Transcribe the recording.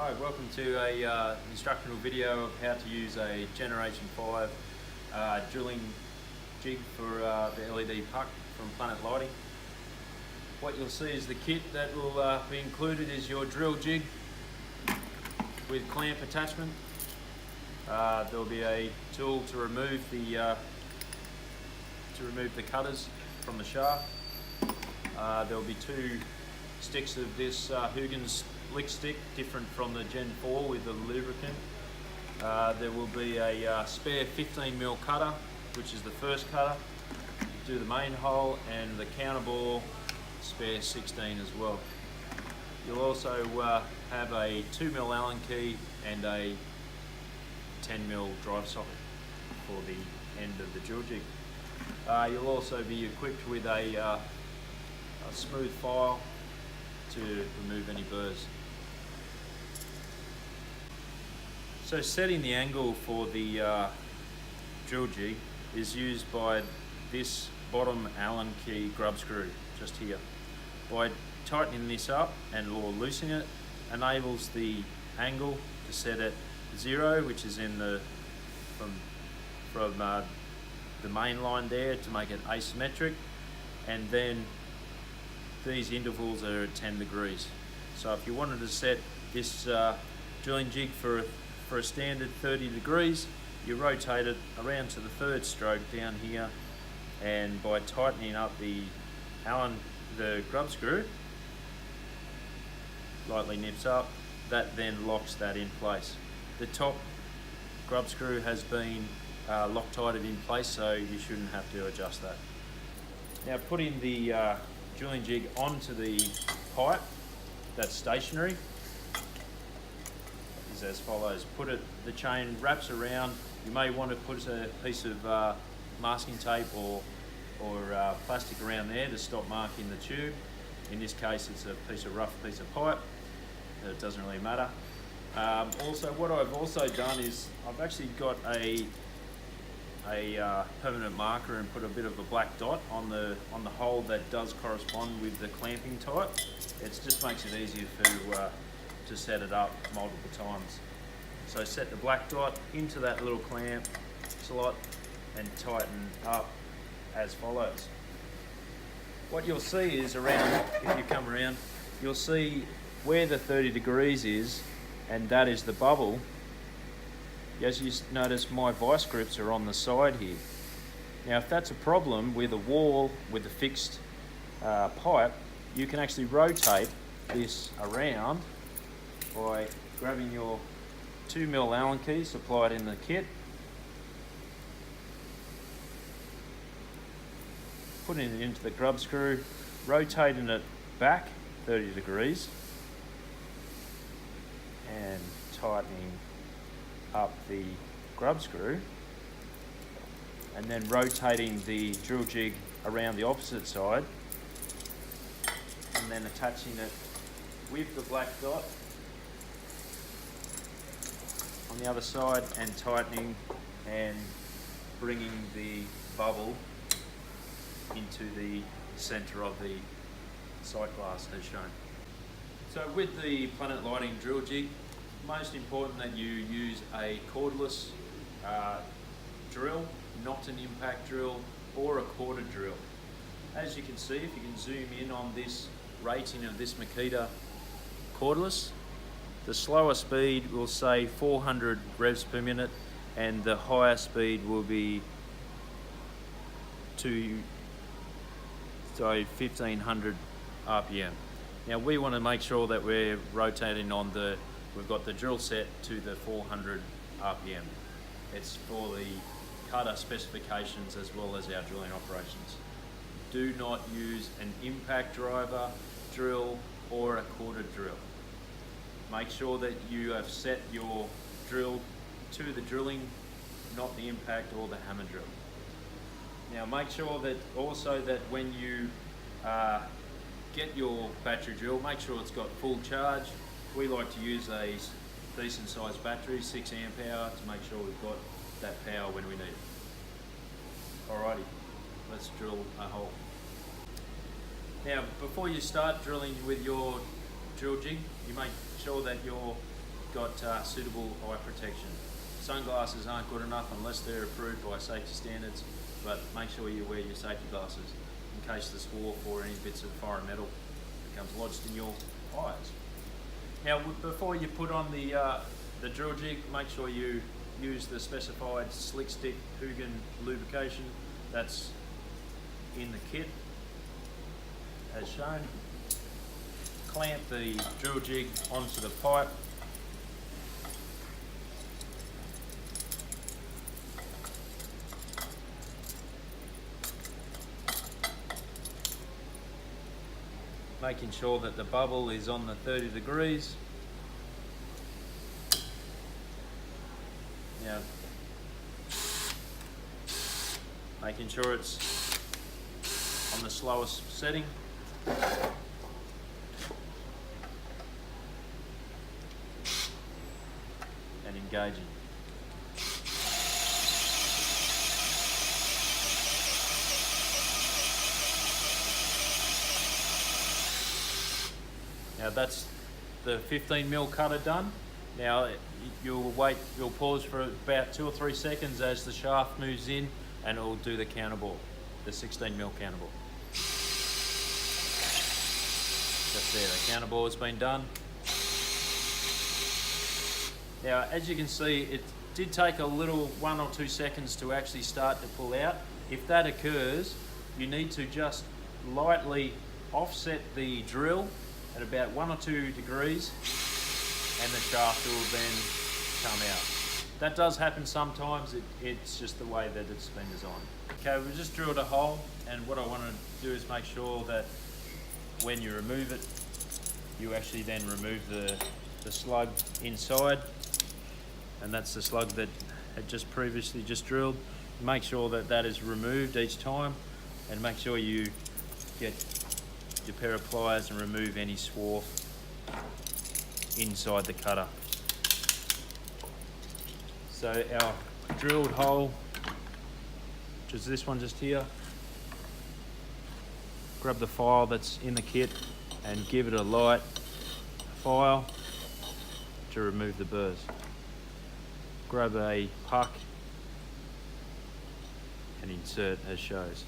Hi, welcome to a instructional video of how to use a Generation 5 drilling jig for the LED Puck from Planet Lighting. What you'll see is the kit that will be included is your drill jig with clamp attachment. There'll be a tool to remove the cutters from the shaft. There'll be two sticks of this Huygens lick stick, different from the Gen 4 with the lubricant. There will be a spare 15mm cutter, which is the first cutter, do the main hole, and the counterbore spare 16 as well. You'll also have a 2mm Allen key and a 10mm drive socket for the end of the drill jig. You'll also be equipped with a smooth file to remove any burrs. So setting the angle for the drill jig is used by this bottom Allen key grub screw just here. By tightening this up or loosening it, enables the angle to set at 0, which is in the from the main line there, to make it asymmetric, and then these intervals are at 10 degrees. So if you wanted to set this drilling jig for a standard 30 degrees, you rotate it around to the third stroke down here, and by tightening up the grub screw, lightly nips up, that then locks that in place. The top grub screw has been Loctited in place, so you shouldn't have to adjust that. Now, putting the drilling jig onto the pipe that's stationary is as follows. The chain wraps around. You may want to put a piece of masking tape or plastic around there to stop marking the tube. In this case, it's a rough piece of pipe. It doesn't really matter. Also, what I've also done is I've actually got a permanent marker and put a bit of a black dot on the hole that does correspond with the clamping type. It just makes it easier to set it up multiple times. So set the black dot into that little clamp slot and tighten up as follows. What you'll see is around, if you come around, you'll see where the 30 degrees is, and that is the bubble. As you notice, my vice grips are on the side here. Now, if that's a problem with a wall with a fixed pipe, you can actually rotate this around by grabbing your 2mm Allen key supplied in the kit, putting it into the grub screw, rotating it back 30 degrees, and tightening up the grub screw, and then rotating the drill jig around the opposite side, and then attaching it with the black dot on the other side, and tightening and bringing the bubble into the center of the sight glass as shown. So with the Planet Lighting drill jig, most important that you use a cordless drill, not an impact drill or a corded drill. As you can see, if you can zoom in on this rating of this Makita cordless, the slower speed will say 400 revs per minute, and the higher speed will be 1500 RPM. Now, we want to make sure that we're rotating on we've got the drill set to the 400 RPM. It's for the cutter specifications as well as our drilling operations. Do not use an impact driver drill or a corded drill. Make sure that you have set your drill to the drilling, not the impact or the hammer drill. Now, make sure that also that when you get your battery drill, make sure it's got full charge. We like to use a decent sized battery, 6 amp hour, to make sure we've got that power when we need it. Alrighty, let's drill a hole. Now, before you start drilling with your drill jig, you make sure that your got suitable eye protection. Sunglasses aren't good enough unless they're approved by safety standards, but make sure you wear your safety glasses in case the swarf or any bits of foreign metal becomes lodged in your eyes. Now, before you put on the drill jig, make sure you use the specified slick stick Hoogan lubrication that's in the kit as shown. Clamp the drill jig onto the pipe. Making sure that the bubble is on the 30 degrees. Now, making sure it's on the slowest setting. And engaging. Now that's the 15mm cutter done. Now you'll pause for about 2 or 3 seconds as the shaft moves in, and it will do the counterbore, the 16mm counterbore. Just there, the counterbore has been done. Now, as you can see, it did take a little 1 or 2 seconds to actually start to pull out. If that occurs, you need to just lightly offset the drill at about 1 or 2 degrees, and the shaft will then come out. That does happen sometimes, it's just the way that it's been designed. Okay, we've just drilled a hole, and what I want to do is make sure that when you remove it, you actually then remove the slug inside, and that's the slug that had just previously drilled. Make sure that that is removed each time, and make sure you get your pair of pliers and remove any swarf inside the cutter. So our drilled hole, which is this one just here, grab the file that's in the kit and give it a light file to remove the burrs. Grab a puck and insert as shows.